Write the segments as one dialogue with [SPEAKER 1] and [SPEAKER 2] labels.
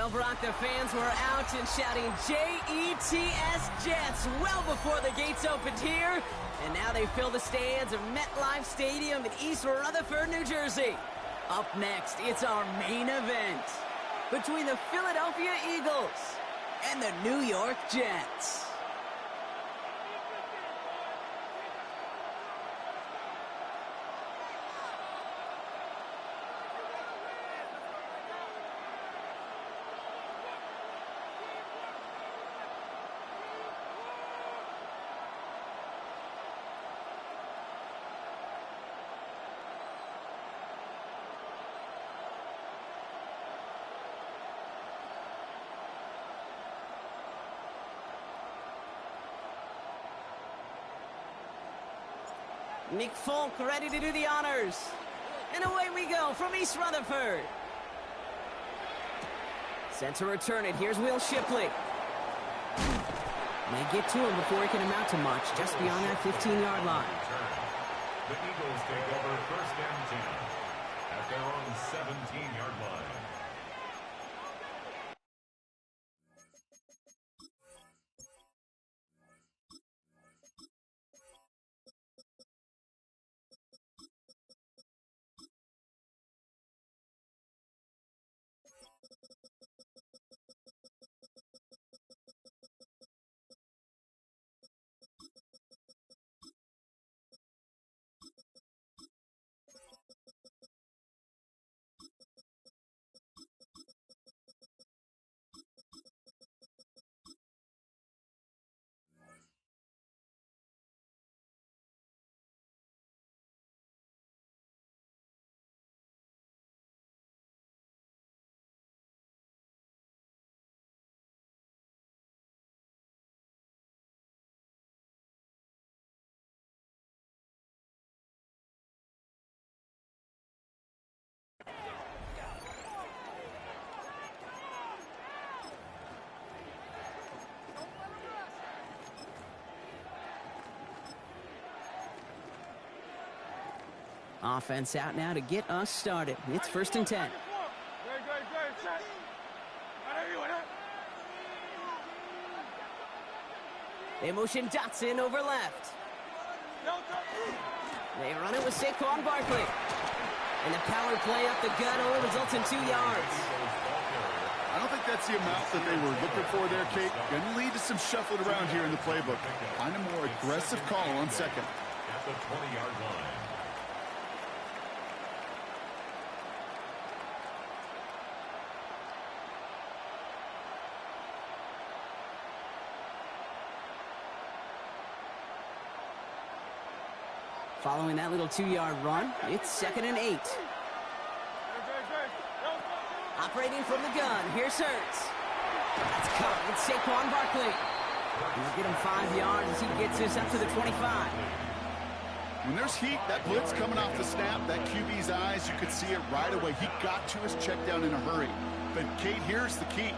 [SPEAKER 1] Well, Brock, the fans were out and shouting J-E-T-S Jets well before the gates opened here. And now they fill the stands of MetLife Stadium in East Rutherford, New Jersey. Up next, it's our main event between the Philadelphia Eagles and the New York Jets. Nick Folk ready to do the honors. And away we go from East Rutherford. Set to return it. Here's Will Shipley. May get to him before he can amount to much, just beyond that 15-yard line.
[SPEAKER 2] The Eagles take over first and 10 at their own 17-yard line.
[SPEAKER 1] Offense out now to get us started. It's first and 10. They motion Dotson over left. They run it with Saquon Barkley. And the power play up the gut only results in 2 yards.
[SPEAKER 3] I don't think that's the amount that they were looking for there, Kate. Going to lead to some shuffling around here in the playbook. Find a more aggressive call on second.
[SPEAKER 2] At the 20-yard line.
[SPEAKER 1] Following that little 2-yard run, it's second and 8. Operating from the gun, here's Hurts. That's caught. It's Saquon Barkley. He'll get him 5 yards as he gets this up to the 25.
[SPEAKER 3] When there's heat, that blitz coming off the snap, that QB's eyes, you could see it right away. He got to his check down in a hurry. But, Kate, here's the key.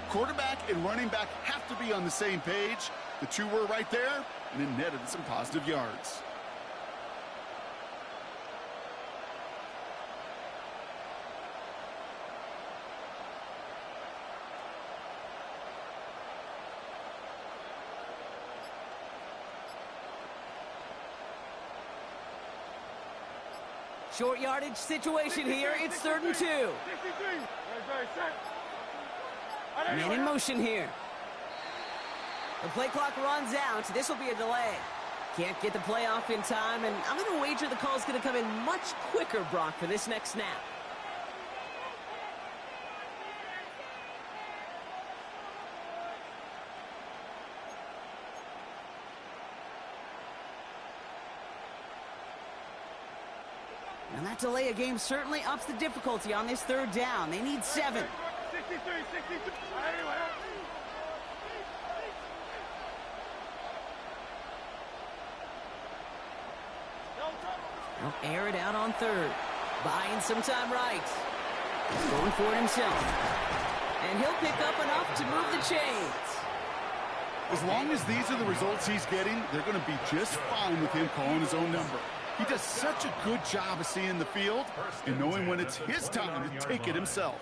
[SPEAKER 3] Quarterback and running back have to be on the same page. The two were right there, and it netted some positive yards.
[SPEAKER 1] Short yardage situation here. It's third and 2. Man in motion here. The play clock runs out. This will be a delay. Can't get the play off in time, and I'm going to wager the call is going to come in much quicker, Brock, for this next snap. And that delay of game certainly ups the difficulty on this third down. They need 7. They'll air it out on third. Buying some time right. He's going for it himself. And he'll pick up enough to move the chains.
[SPEAKER 3] As long as these are the results he's getting, they're going to be just fine with him calling his own number. He does such a good job of seeing the field and knowing when it's his time to take it himself.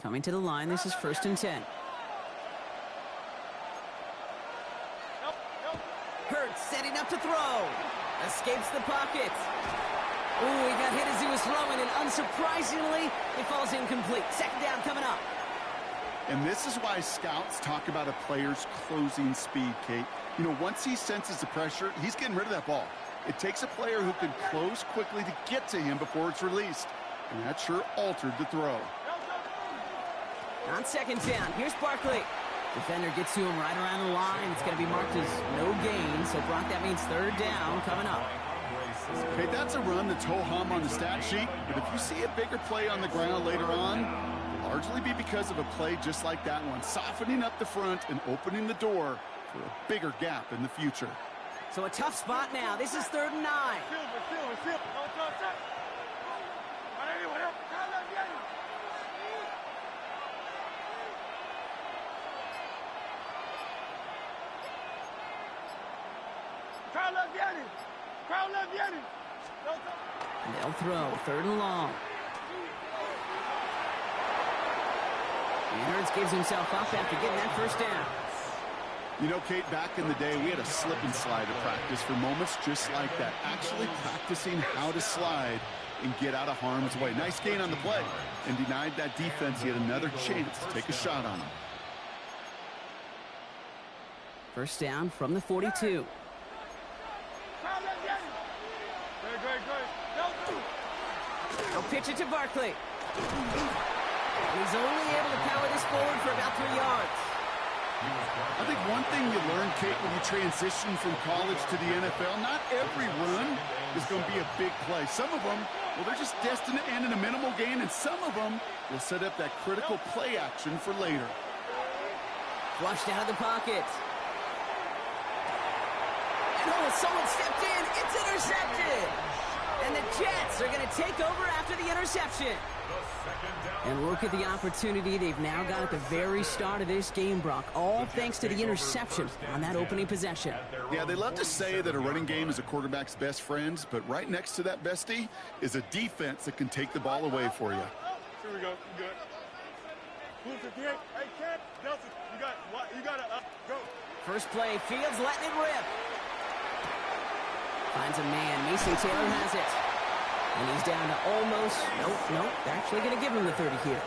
[SPEAKER 1] Coming to the line, this is 1st and 10. Hurts setting up to throw. Escapes the pocket. Ooh, he got hit as he was throwing, and unsurprisingly, it falls incomplete. 2nd down coming up.
[SPEAKER 3] And this is why scouts talk about a player's closing speed, Kate. You know, once he senses the pressure, he's getting rid of that ball. It takes a player who can close quickly to get to him before it's released. And that sure altered the throw.
[SPEAKER 1] On 2nd down, here's Barkley. Defender gets to him right around the line. It's going to be marked as no gain. So, Brock, that means 3rd down coming up.
[SPEAKER 3] Okay, that's a run that's ho-hum on the stat sheet. But if you see a bigger play on the ground later on, it'll largely be because of a play just like that one, softening up the front and opening the door for a bigger gap in the future.
[SPEAKER 1] So a tough spot now. This is 3rd and 9. And they'll throw 3rd and long. And Hurts gives himself up after getting that 1st down.
[SPEAKER 3] You know, Kate, back in the day, we had a slip and slide to practice for moments just like that. Actually practicing how to slide and get out of harm's way. Nice gain on the play, and denied that defense yet another chance to take a shot on him.
[SPEAKER 1] 1st down from the 42. They'll pitch it to Barkley. He's only able to power this forward for about 3 yards.
[SPEAKER 3] I think one thing you learn, Kate, when you transition from college to the NFL, not every run is going to be a big play. Some of them, well, they're just destined to end in a minimal gain, and some of them will set up that critical play action for later.
[SPEAKER 1] Flushed out of the pocket. And oh, someone stepped in. It's intercepted. And the Jets are going to take over after the interception. And look at the opportunity they've now got at the very start of this game, Brock. All thanks to the interception on that opening possession.
[SPEAKER 3] Yeah, they love to say that a running game is a quarterback's best friend, but right next to that bestie is a defense that can take the ball away for you.
[SPEAKER 4] Here we go. You good? Hey, Cat, Nelson, you got to go.
[SPEAKER 1] First play, Fields letting it rip. Finds a man. Mason Taylor has it. And he's down to almost, nope, they're actually going to give him the 30 here.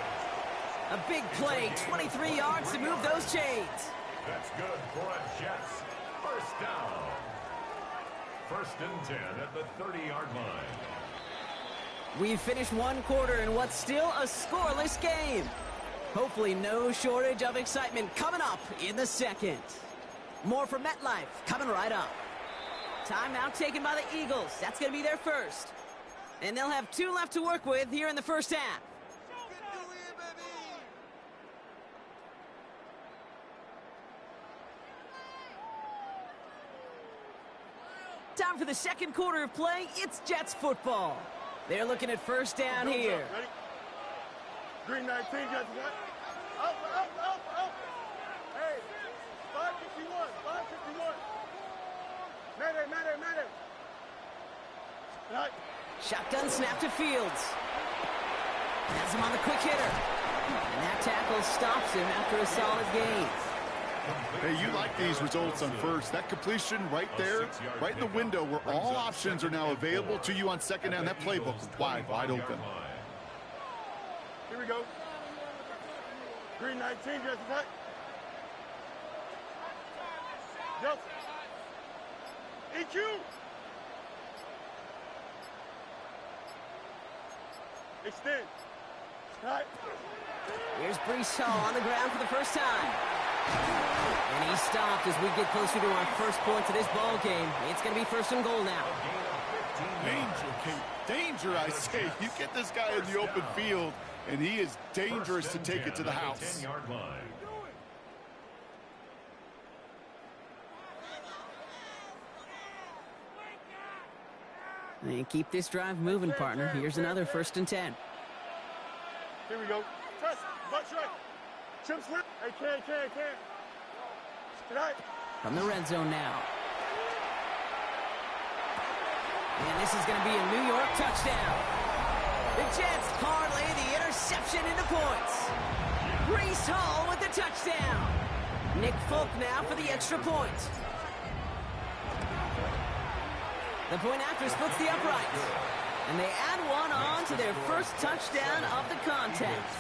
[SPEAKER 1] A big play, 23 yards to move those chains.
[SPEAKER 2] That's good for a Jets. 1st down. 1st and 10 at the 30-yard line.
[SPEAKER 1] We've finished 1 quarter in what's still a scoreless game. Hopefully no shortage of excitement coming up in the 2nd. More from MetLife coming right up. Timeout taken by the Eagles. That's going to be their first. And they'll have 2 left to work with here in the 1st half. Time for the 2nd quarter of play. It's Jets football. They're looking at 1st down here.
[SPEAKER 4] Ready? Green 19, Jets. Up. Hey, 551. Mayday. Right.
[SPEAKER 1] Shotgun snap to Fields. Has him on the quick hitter. And that tackle stops him after a solid gain.
[SPEAKER 3] Hey, you like these results on first. That completion right there, right in the window where all options are now available to you on 2nd down. That playbook is wide open.
[SPEAKER 4] Here we go. Green 19, Jets. Right. Yep. EQ. Extend. Right.
[SPEAKER 1] Here's Breece Hall on the ground for the first time. And he stopped as we get closer to our first point to this ball game. It's going to be 1st and goal now.
[SPEAKER 3] Danger, Kate. Danger, I say. You get this guy in the open field, and he is dangerous to take it to the house.
[SPEAKER 2] 10-yard line.
[SPEAKER 1] And keep this drive moving, partner. Here's another 1st and 10.
[SPEAKER 4] Here we go. Press. Butt right. Chip slip. Hey, can. Tonight.
[SPEAKER 1] From the red zone now. And this is going to be a New York touchdown. The Jets parlay the interception into points. Breece Hall with the touchdown. Nick Folk now for the extra point. The point after splits the uprights. And they add one on to their first touchdown of the contest.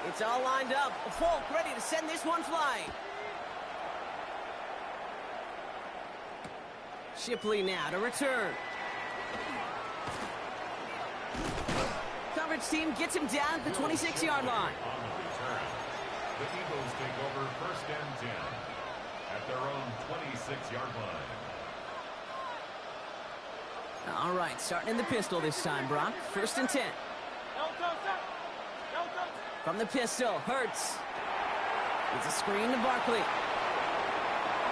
[SPEAKER 1] It's all lined up. Folk ready to send this one flying. Shipley now to return. Coverage team gets him down at the 26-yard line.
[SPEAKER 2] On the return, the Eagles take over 1st and 10 at their own 26-yard line.
[SPEAKER 1] All right, starting in the pistol this time, Brock. 1st and 10. From the pistol, Hurts. It's a screen to Barkley.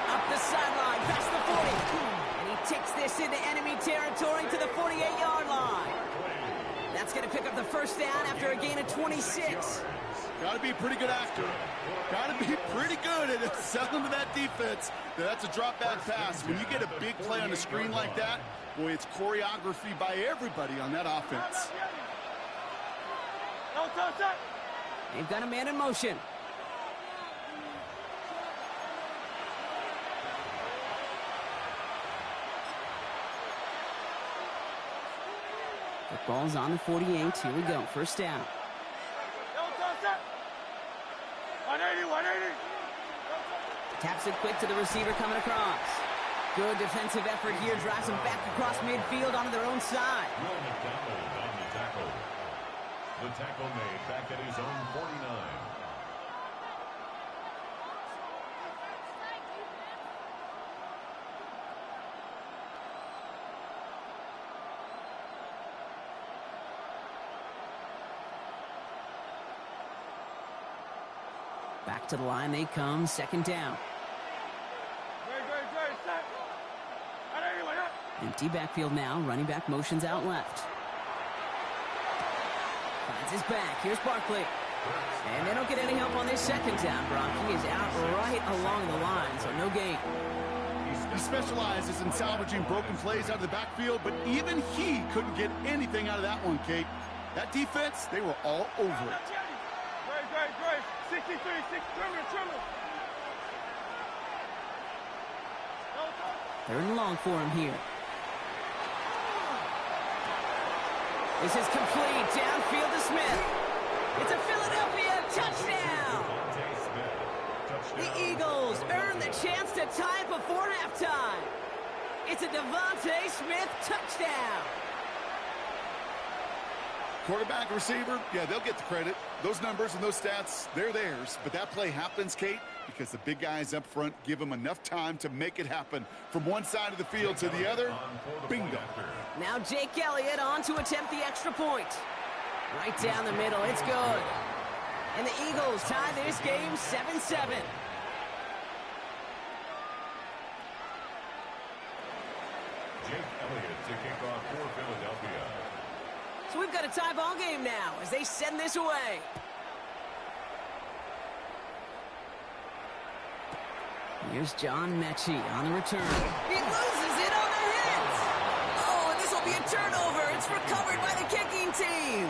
[SPEAKER 1] Up the sideline, past the 40. And he takes this into enemy territory to the 48-yard line. That's going to pick up the first down after a gain of 26.
[SPEAKER 3] Got to be a pretty good actor. Got to be pretty good at selling to that defense. That's a drop back pass. When you get a big play on the screen like that, boy, it's choreography by everybody on that offense.
[SPEAKER 1] They've got a man in motion. The ball's on the 48. Here we go. First down.
[SPEAKER 4] 180.
[SPEAKER 1] Taps it quick to the receiver coming across. Good defensive effort here. Drives them back across midfield onto their own side.
[SPEAKER 2] Will McDonald on the tackle. The tackle made back at his own 49.
[SPEAKER 1] Back to the line they come. 2nd down. Empty backfield now. Running back motions out left. Finds his back. Here's Barkley. And they don't get any help on this 2nd down, Brock. He is out right along the line, so no gain.
[SPEAKER 3] He specializes in salvaging broken plays out of the backfield, but even he couldn't get anything out of that one, Kate. That defense, they were all over it.
[SPEAKER 4] Great. 63, 6, trimmer.
[SPEAKER 1] 3rd and long for him here. This is complete. Downfield to Smith. It's a Philadelphia touchdown. The Eagles earn the chance to tie before halftime. It's a Devontae Smith touchdown.
[SPEAKER 3] Quarterback, receiver, yeah, they'll get the credit. Those numbers and those stats, they're theirs. But that play happens, Kate, because the big guys up front give them enough time to make it happen. From one side of the field to the other, bingo.
[SPEAKER 1] Now Jake Elliott on to attempt the extra point. Right down the middle, it's good. And the Eagles tie this game 7-7.
[SPEAKER 2] Jake Elliott to kick off for Philadelphia.
[SPEAKER 1] So we've got a tie ball game now as they send this away. Here's John Mechie on the return. He loses it on the hit. Oh, and this will be a turnover. It's recovered by the kicking team.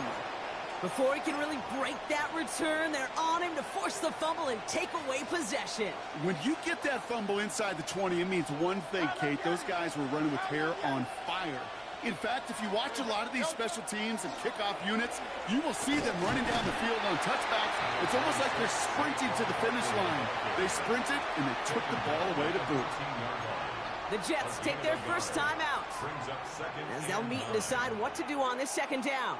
[SPEAKER 1] Before he can really break that return, they're on him to force the fumble and take away possession.
[SPEAKER 3] When you get that fumble inside the 20, it means one thing, Kate. Those guys were running with hair on fire. In fact, if you watch a lot of these special teams and kickoff units, you will see them running down the field on touchbacks. It's almost like they're sprinting to the finish line. They sprinted, and they took the ball away to boot.
[SPEAKER 1] The Jets take their first time out as they'll meet and decide what to do on this 2nd down.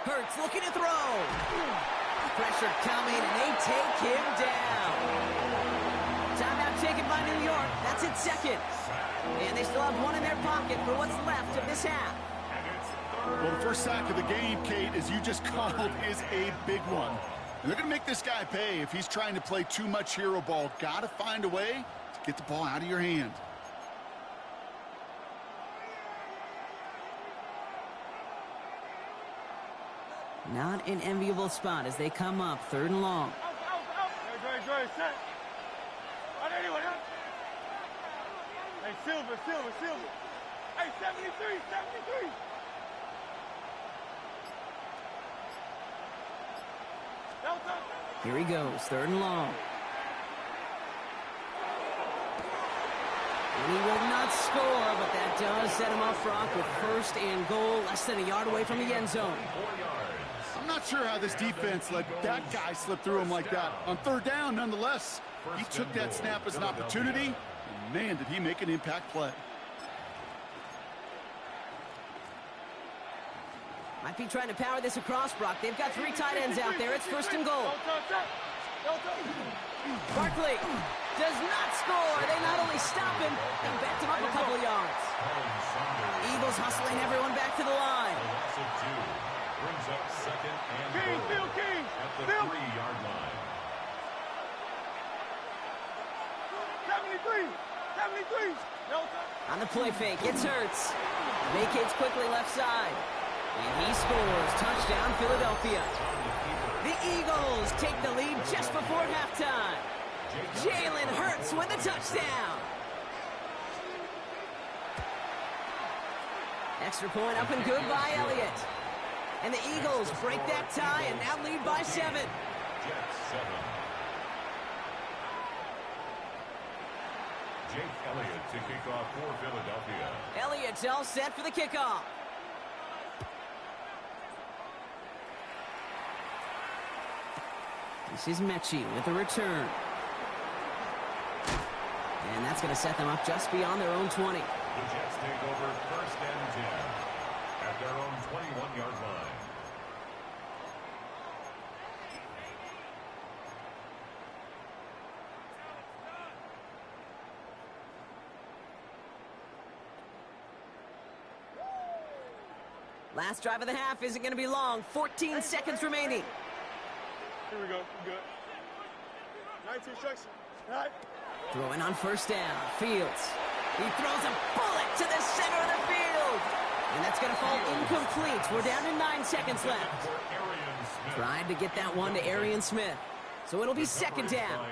[SPEAKER 1] Hurts looking to throw. Pressure coming, and they take him down. Timeout taken by New York. That's its 2nd. And they still have one in their pocket for what's left of this half.
[SPEAKER 3] Well, the first sack of the game, Kate, as you just called, is a big one. They're going to make this guy pay if he's trying to play too much hero ball. Got to find a way to get the ball out of your hand.
[SPEAKER 1] Not an enviable spot as they come up 3rd and long.
[SPEAKER 4] Good, set. On anyone else? Hey, Silver. Hey, 73.
[SPEAKER 1] Here he goes, 3rd and long. And he will not score, but that does set him up, Brock, with 1st and goal, less than a yard away from the end zone.
[SPEAKER 3] I'm not sure how this defense let that guy slip through him like that. On 3rd down, nonetheless, he took that snap as an opportunity, and man, did he make an impact play.
[SPEAKER 1] Might be trying to power this across, Brock. They've got 3 tight ends out there. It's 1st and goal. Barkley does not score. They not only stop him, they backed him up a couple yards. Eagles hustling everyone back to the line.
[SPEAKER 2] Brings up 2nd and goal at the 3-yard line.
[SPEAKER 4] 73.
[SPEAKER 1] On the play fake, it's Hurts. Vacates quickly left side. And he scores. Touchdown, Philadelphia. The Eagles take the lead just before halftime. Jalen Hurts with a touchdown. Extra point up and good by Elliott. And the Eagles break that tie and now lead by 7.
[SPEAKER 2] Jets 7. Jake Elliott to kick off for Philadelphia.
[SPEAKER 1] Elliott's all set for the kickoff. This is Mechie with the return. And that's going to set them up just beyond their own 20.
[SPEAKER 2] The Jets take over 1st and 10 at their own 21-yard line.
[SPEAKER 1] Last drive of the half isn't going to be long. 14 seconds remaining.
[SPEAKER 4] Here we go. Good. 19 instruction. Right.
[SPEAKER 1] Throwing on 1st down. Fields. He throws a bullet to the center of the field. And that's going to fall incomplete. We're down to 9 seconds left. Tried to get that one to Arian Smith. So it'll be 2nd down.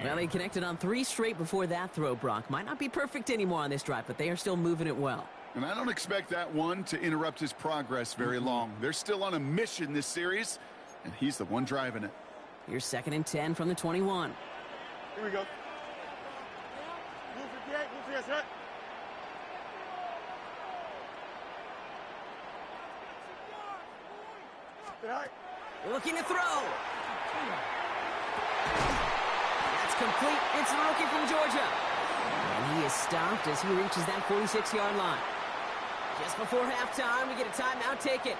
[SPEAKER 1] Well, he connected on 3 straight before that throw, Brock. Might not be perfect anymore on this drive, but they are still moving it well.
[SPEAKER 3] And I don't expect that one to interrupt his progress very long. They're still on a mission this series, and he's the one driving it.
[SPEAKER 1] Here's 2nd and 10 from the 21.
[SPEAKER 4] Here we go. Move 58, set. Right.
[SPEAKER 1] Looking to throw. That's complete. It's the rookie from Georgia. And he is stopped as he reaches that 46-yard line. Just before halftime, we get a timeout. Take it.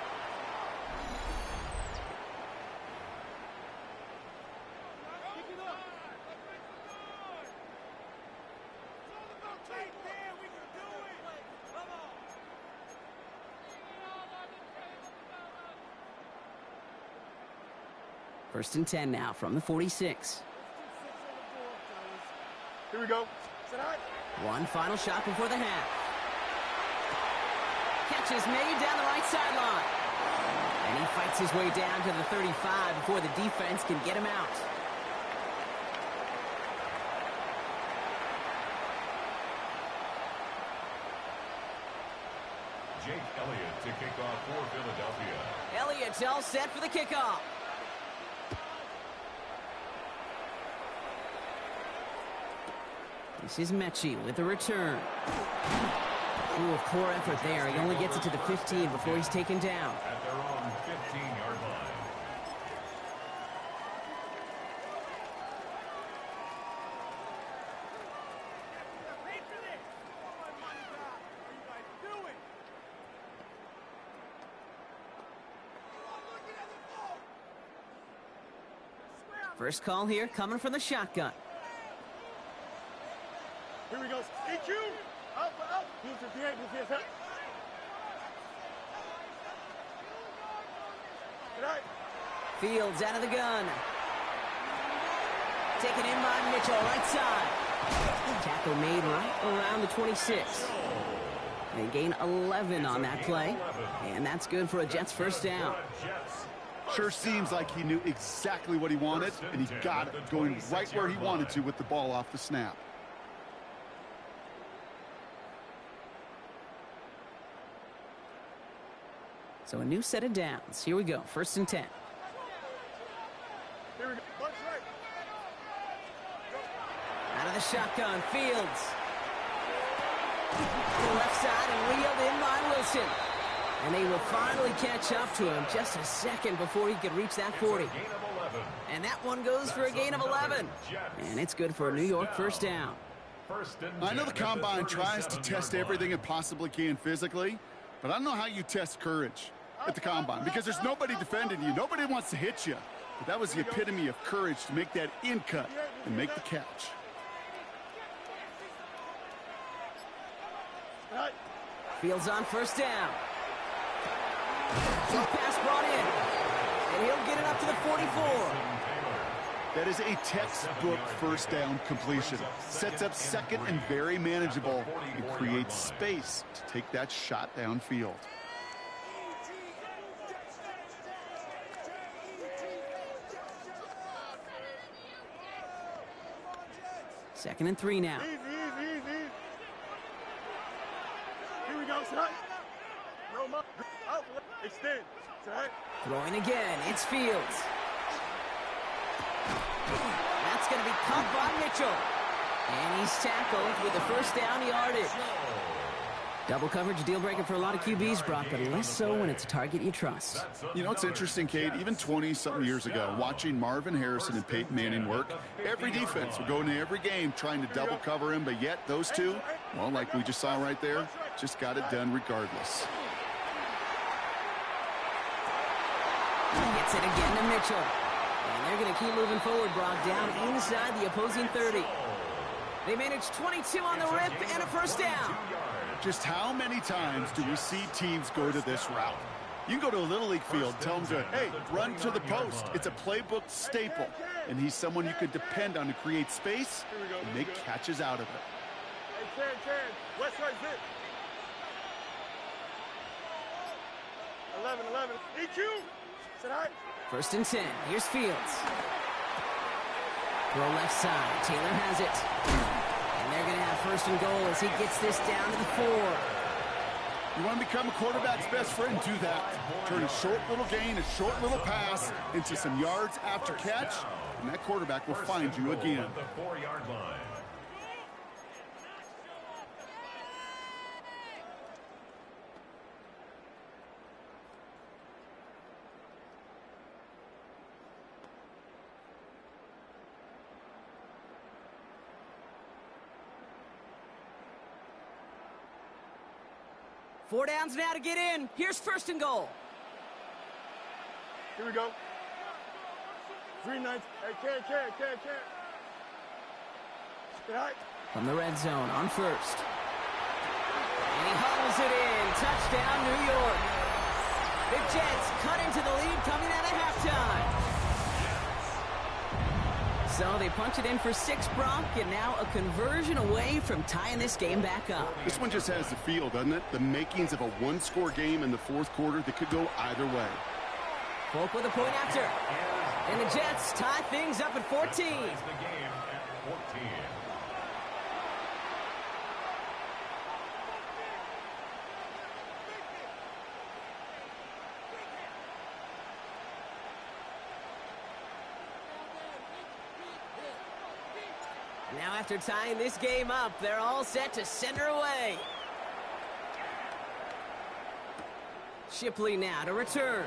[SPEAKER 1] First and 10 now from the 46.
[SPEAKER 4] Here we go.
[SPEAKER 1] One final shot before the half. Catch is made down the right sideline. And he fights his way down to the 35 before the defense can get him out.
[SPEAKER 2] Jake Elliott to kick off for Philadelphia.
[SPEAKER 1] Elliott's all set for the kickoff. This is Mechie with the return. Ooh, poor effort there. He only gets it to the 15 before he's taken down.
[SPEAKER 2] At their own 15-yard line.
[SPEAKER 1] First call here coming from the shotgun.
[SPEAKER 4] Here we go. EQ. Up. Move 58, set.
[SPEAKER 1] Fields out of the gun. Taken in by Mitchell, right side. Tackle made right around the 26. They gain 11 on that play, and that's good for a Jets first down.
[SPEAKER 3] Sure seems like he knew exactly what he wanted, and he got it, going right where he wanted to with the ball off the snap.
[SPEAKER 1] So a new set of downs. Here we go, 1st and 10.
[SPEAKER 4] Here we go. Bunch right.
[SPEAKER 1] Out of the shotgun, Fields. To the left side and reeled in by Wilson. And they will finally catch up to him just a second before he could reach that 40. And that one goes for a gain of 11. And it's good for a New York first down.
[SPEAKER 3] I know the Combine tries to test everything it possibly can physically, but I don't know how you test courage at the Combine, because there's nobody defending you. Nobody wants to hit you. But that was the epitome of courage to make that in cut and make the catch.
[SPEAKER 1] Fields on first down. Deep pass brought in. And he'll get it up to the 44.
[SPEAKER 3] That is a textbook first down completion. Sets up second and very manageable, and creates space to take that shot downfield.
[SPEAKER 1] Second and 3 now.
[SPEAKER 4] Easy. Here we go, son. No more. Out. Extend. Son.
[SPEAKER 1] Throwing again. It's Fields. That's going to be caught by Mitchell. And he's tackled with the first down yardage. Double coverage, deal breaker for a lot of QBs, Brock, but less so when it's a target you trust.
[SPEAKER 3] You know, it's interesting, Kate, even 20-something years ago, watching Marvin Harrison and Peyton Manning work, every defense would go into every game trying to double cover him, but yet those two, well, like we just saw right there, just got it done regardless.
[SPEAKER 1] He gets it again to Mitchell. And they're going to keep moving forward, Brock, down inside the opposing 30. They managed 22 on the rip and a first down.
[SPEAKER 3] Just how many times do we see teams go to this route? You can go to a Little League field, tell them to, hey, run to the post. It's a playbook staple, and he's someone you could depend on to create space and make catches out of it.
[SPEAKER 4] Hey, Ken. West right zip. 11. EQ. Sit high.
[SPEAKER 1] 1st and 10. Here's Fields. Throw left side. Taylor has it. And they're going to have 1st and goal as he gets this down to the 4.
[SPEAKER 3] You want to become a quarterback's best friend, do that. Turn a short little gain, a short little pass into some yards after catch, and that quarterback will find you again.
[SPEAKER 2] The 4-yard line.
[SPEAKER 1] Four downs now to get in. Here's 1st and goal.
[SPEAKER 4] Here we go. 3-9. Hey, Ken. Sit high.
[SPEAKER 1] From the red zone on 1st. And he hauls it in. Touchdown, New York. The Jets cut into the lead coming out of halftime. So they punch it in for 6, Brock, and now a conversion away from tying this game back up.
[SPEAKER 3] This one just has the feel, doesn't it? The makings of a one-score game in the 4th quarter that could go either way.
[SPEAKER 1] Polk with a point after. And the Jets tie things up at 14.
[SPEAKER 2] The game at 14.
[SPEAKER 1] Now after tying this game up, they're all set to send her away. Shipley now to return.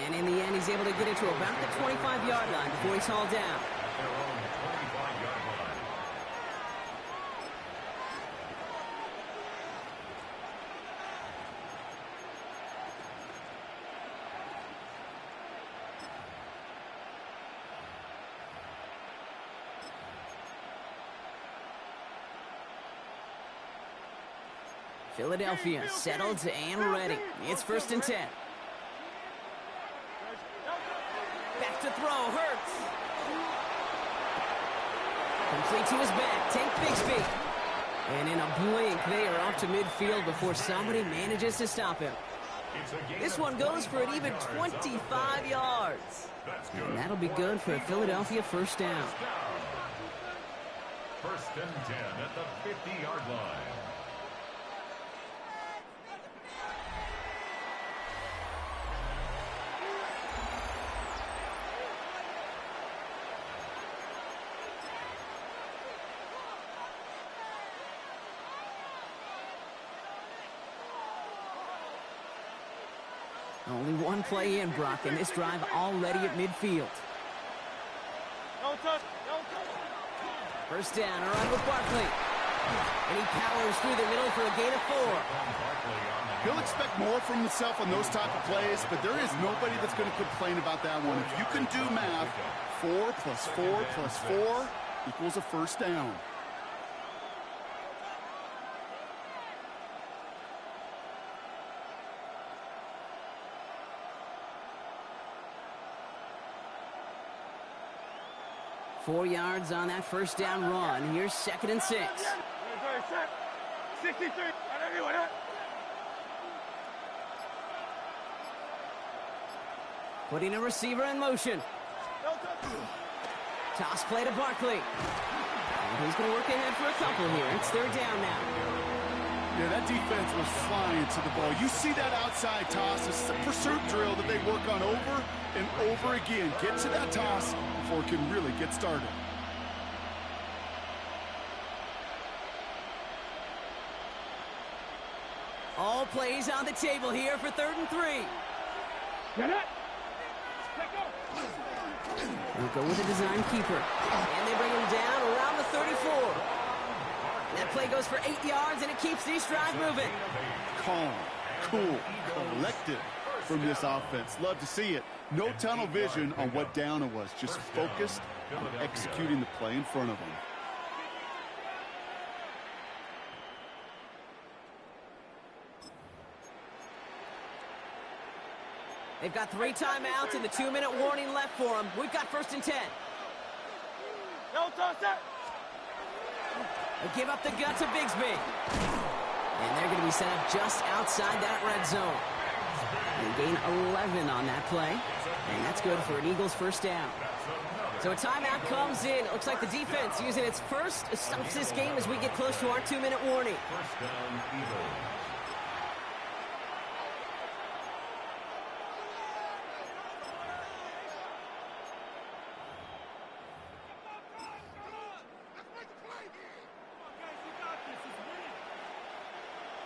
[SPEAKER 1] And in the end, he's able to get it to about the 25-yard line before he's hauled down.
[SPEAKER 2] Their own 25-yard line.
[SPEAKER 1] Philadelphia settled and ready. It's 1st and 10. Quickly to his back, Tank Bixby. And in a blink, they are off to midfield before somebody manages to stop him. This one goes for an even 25 yards. And that'll be good for a Philadelphia first down.
[SPEAKER 2] First and 10 at the 50-yard line.
[SPEAKER 1] Only one play in, Brock, and this drive already at midfield. First down, a run with Barkley. And he powers through the middle for a gain of 4.
[SPEAKER 3] He'll expect more from himself on those type of plays, but there is nobody that's going to complain about that one. If you can do math, 4 plus 4 plus 4 equals a first down.
[SPEAKER 1] Four yards on that first down run. Here's 2nd and 6.
[SPEAKER 4] 63.
[SPEAKER 1] Putting a receiver in motion. Toss play to Barkley. And he's going to work ahead for a couple here. It's 3rd down now.
[SPEAKER 3] Yeah, that defense was flying to the ball. You see that outside toss. It's a pursuit drill that they work on over and over again. Get to that toss before it can really get started.
[SPEAKER 1] All plays on the table here for 3rd and 3.
[SPEAKER 4] Get it.
[SPEAKER 1] They'll go with a design keeper. And they bring him down around the 34. That play goes for 8 yards, and it keeps this drive moving.
[SPEAKER 3] Calm, cool, collected from this offense. Love to see it. No tunnel vision on what down it was. Just focused on executing the play in front of them.
[SPEAKER 1] They've got 3 timeouts and the 2-minute warning left for them. We've got 1st and 10.
[SPEAKER 4] No toss it.
[SPEAKER 1] They give up the guts of Bigsby. And they're going to be set up just outside that red zone. They gain 11 on that play. And that's good for an Eagles first down. So a timeout comes in. It looks like the defense using its first stops this game as we get close to our 2-minute warning.
[SPEAKER 2] First down, Eagles.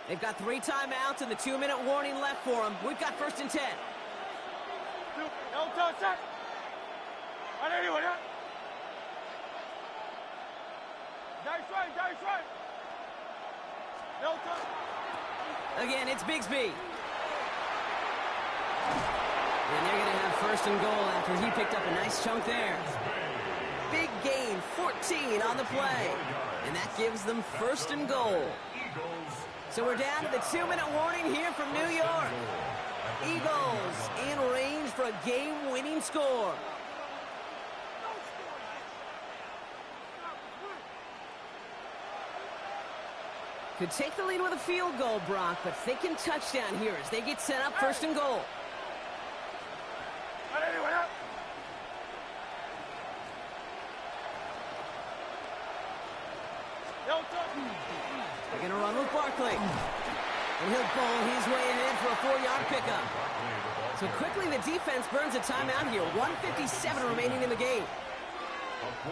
[SPEAKER 1] They've got 3 timeouts and the 2-minute warning left for them. We've got 1st and 10.
[SPEAKER 4] No toss it. Dice right. No toss.
[SPEAKER 1] Again, it's Bigsby. And they're going to have 1st and goal after he picked up a nice chunk there. Big gain, 14 on the play. And that gives them 1st and goal. So we're down to the 2-minute warning here from New York. Eagles in range for a game-winning score. Could take the lead with a field goal, Brock, but thinking touchdown here as they get set up 1st and goal. They're going to run with Barkley. And he'll bowl his way ahead for a 4-yard pickup. So quickly the defense burns a timeout here. 1:57 remaining in the game.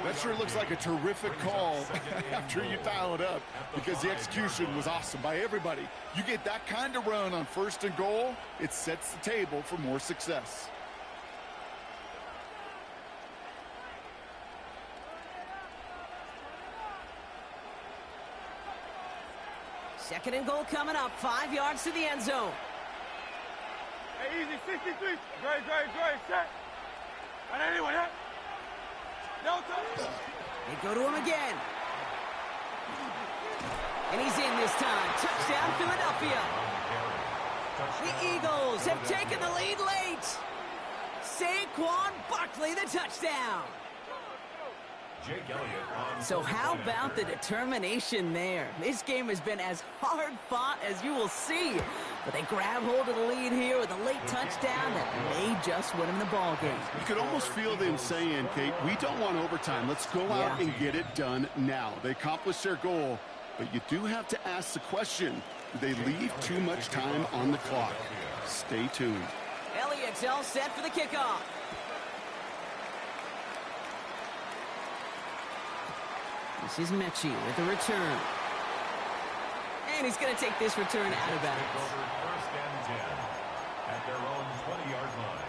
[SPEAKER 3] That sure looks like a terrific call after you dial it up, because the execution was awesome by everybody. You get that kind of run on 1st and goal, it sets the table for more success.
[SPEAKER 1] Second and goal coming up, 5 yards to the end zone.
[SPEAKER 4] Hey, easy, 63. Great, set. And anyone, huh? No touch.
[SPEAKER 1] They go to him again. And he's in this time. Touchdown, Philadelphia. The Eagles have taken the lead late. Saquon Barkley, the touchdown.
[SPEAKER 2] Jake Elliott on
[SPEAKER 1] So how
[SPEAKER 2] point.
[SPEAKER 1] about the determination there? This game has been as hard fought as you will see. But they grab hold of the lead here with a late touchdown that may just win them the ball game.
[SPEAKER 3] You could almost feel them saying, Kate, we don't want overtime. Let's go out and get it done now. They accomplished their goal, but you do have to ask the question, do they leave too much time on the clock? Stay tuned.
[SPEAKER 1] Elliott's all set for the kickoff. This is Mechie with the return. And he's going to take this return out of bounds.
[SPEAKER 2] First and 10 at their own 20-yard line.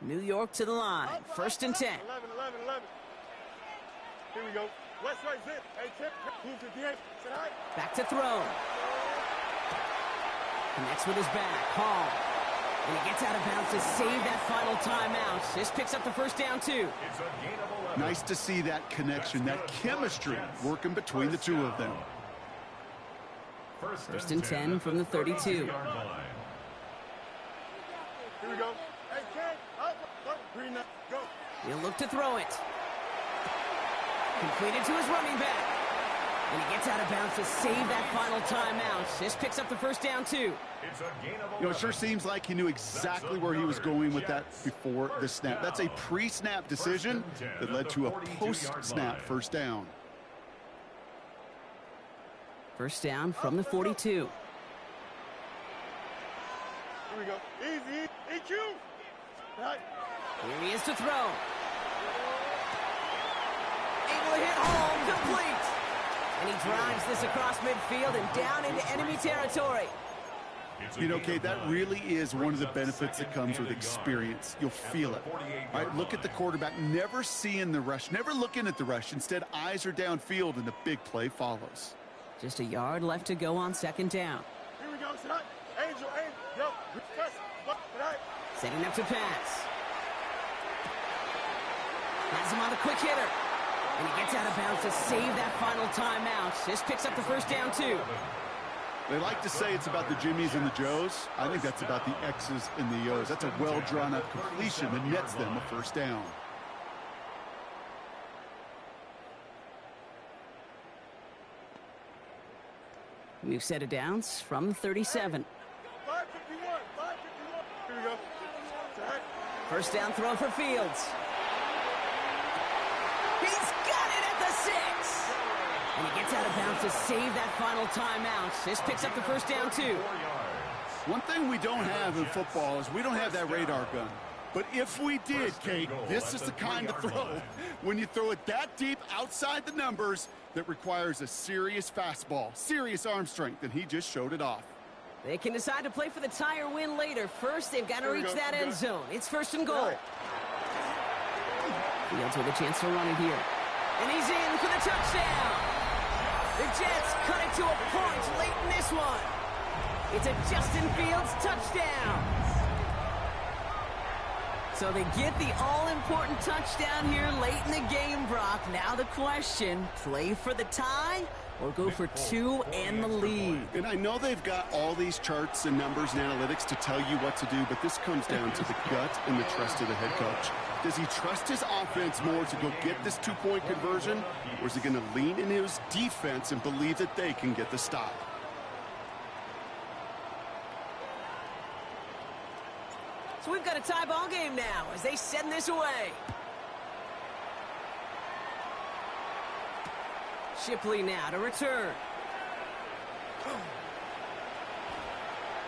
[SPEAKER 1] New York to the line. First and 10.
[SPEAKER 4] 11. Here we go. West right zip. Hey, tip. Move to the end. Sit high.
[SPEAKER 1] Back to throw. Connects with his back. Hall. And he gets out of bounds to save that final timeout. This picks up the first down, too.
[SPEAKER 2] It's a gain of 11.
[SPEAKER 3] Nice to see that connection, that chemistry working between the two of them.
[SPEAKER 1] First and 10 from the 32.
[SPEAKER 4] Here we go. Hey, Ken. Up. Green up. Go.
[SPEAKER 1] He'll look to throw it. Completed to his running back. And he gets out of bounds to save that final timeout. This picks up the first down, too.
[SPEAKER 2] It's a gain of 11.
[SPEAKER 3] You know, it sure seems like he knew exactly where he was going with that before the snap. That's a pre-snap decision that led to a post-snap first down.
[SPEAKER 1] First down from the 42.
[SPEAKER 4] Here we go. Easy. EQ. Right.
[SPEAKER 1] Here he is to throw. Able to hit home, complete. And he drives this across midfield and down into enemy territory.
[SPEAKER 3] You know, Kate, that really is one of the benefits that comes with experience. You'll feel it. All right, look at the quarterback, never seeing the rush, never looking at the rush. Instead, eyes are downfield, and the big play follows.
[SPEAKER 1] Just a yard left to go on second down.
[SPEAKER 4] Here we go. Sit high. Angel, go. Press. Sit high.
[SPEAKER 1] Setting up to pass. Has him on the quick hitter. And he gets out of bounds to save that final timeout. This picks up the first down, too.
[SPEAKER 3] They like to say it's about the Jimmies and the Joes. I think that's about the X's and the O's. That's a well-drawn-up completion that nets them a first down.
[SPEAKER 1] New set of downs from the 37.
[SPEAKER 4] 551. Here we go. Sit high.
[SPEAKER 1] First down throw for Fields. He's got it at the 6. And he gets out of bounds to save that final timeout. This picks up the first down, too.
[SPEAKER 3] One thing we don't have in football is we don't have that radar gun. But if we did, Kate, this is the kind of throw, when you throw it that deep outside the numbers, that requires a serious fastball, serious arm strength, and he just showed it off.
[SPEAKER 1] They can decide to play for the tie or win later. First, they've got to reach that end zone. It's first and goal. Fields with a chance to run it here. And he's in for the touchdown. The Jets cut it to a point late in this one. It's a Justin Fields touchdown. So they get the all-important touchdown here late in the game, Brock. Now the question, play for the tie or go for 2 and the lead?
[SPEAKER 3] And I know they've got all these charts and numbers and analytics to tell you what to do, but this comes down to the gut and the trust of the head coach. Does he trust his offense more to go get this 2-point conversion, or is he going to lean into his defense and believe that they can get the stop?
[SPEAKER 1] So we've got a tie ball game now as they send this away. Shipley now to return.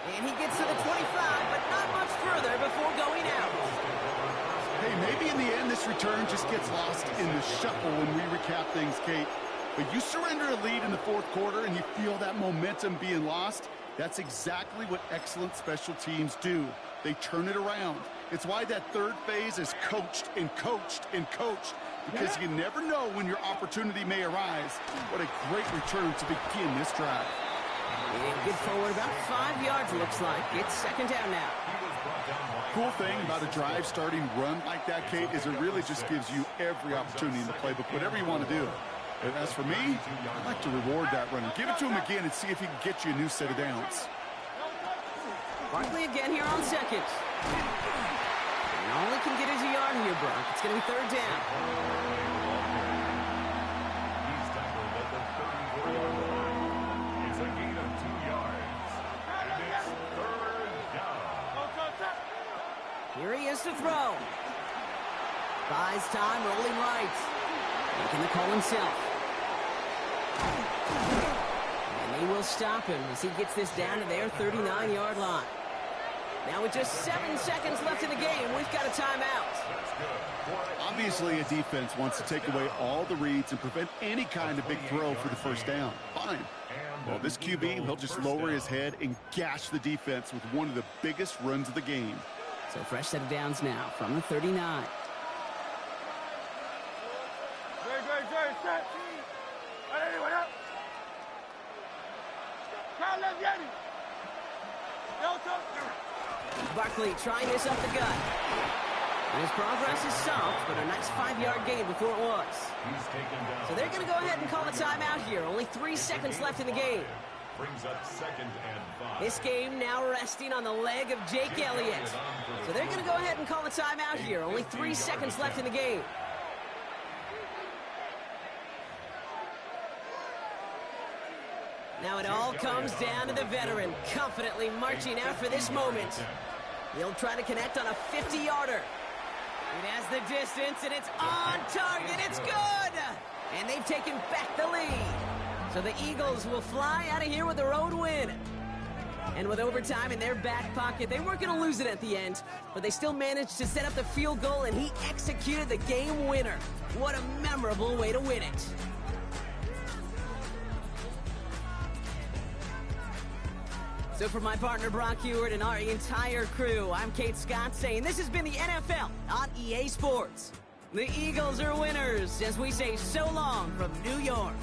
[SPEAKER 1] And he gets to the 25, but not much further before going out.
[SPEAKER 3] Hey, maybe in the end this return just gets lost in the shuffle when we recap things, Kate. But you surrender a lead in the fourth quarter and you feel that momentum being lost. That's exactly what excellent special teams do. They turn it around. It's why that third phase is coached and coached and coached, because you never know when your opportunity may arise. What a great return to begin this drive.
[SPEAKER 1] And good forward, about 5 yards, looks like. It's second down now.
[SPEAKER 3] Cool thing about a drive starting run like that, Kate, is it really just gives you every opportunity in the playbook, whatever you want to do. And as for me, I like to reward that runner. Give it to him again and see if he can get you a new set of downs.
[SPEAKER 1] Barkley again here on second. And all he can get is a yard here, Brock. It's going to be third down.
[SPEAKER 2] He's tackled at the 34-yard line. It's a gain of 2 yards. And it's third down.
[SPEAKER 1] Here he is to throw. Buys time, rolling right. Making the call himself. And they will stop him as he gets this down to their 39-yard line. Now with just 7 seconds left in the game, we've got a timeout.
[SPEAKER 3] Obviously, a defense wants to take away all the reads and prevent any kind of big throw for the first down. Fine. Well, this QB, he'll just lower his head and gash the defense with one of the biggest runs of the game.
[SPEAKER 1] So fresh set of downs now from the 39. Barkley trying this up the gut. And his progress is soft, but a nice 5-yard gain before it was. So they're going to go ahead and call a timeout here. Only 3 seconds left in the game.
[SPEAKER 2] Brings up 2nd and 5.
[SPEAKER 1] This game now resting on the leg of Jake Elliott. So they're going to go ahead and call a timeout here. Only 3 seconds left in the game. Now it all comes down to the veteran, confidently marching out for this moment. He'll try to connect on a 50-yarder. It has the distance, and it's on target. It's good! And they've taken back the lead. So the Eagles will fly out of here with a road win. And with overtime in their back pocket, they weren't going to lose it at the end, but they still managed to set up the field goal, and he executed the game winner. What a memorable way to win it. So for my partner Brock Heward and our entire crew, I'm Kate Scott saying this has been the NFL on EA Sports. The Eagles are winners as we say so long from New York.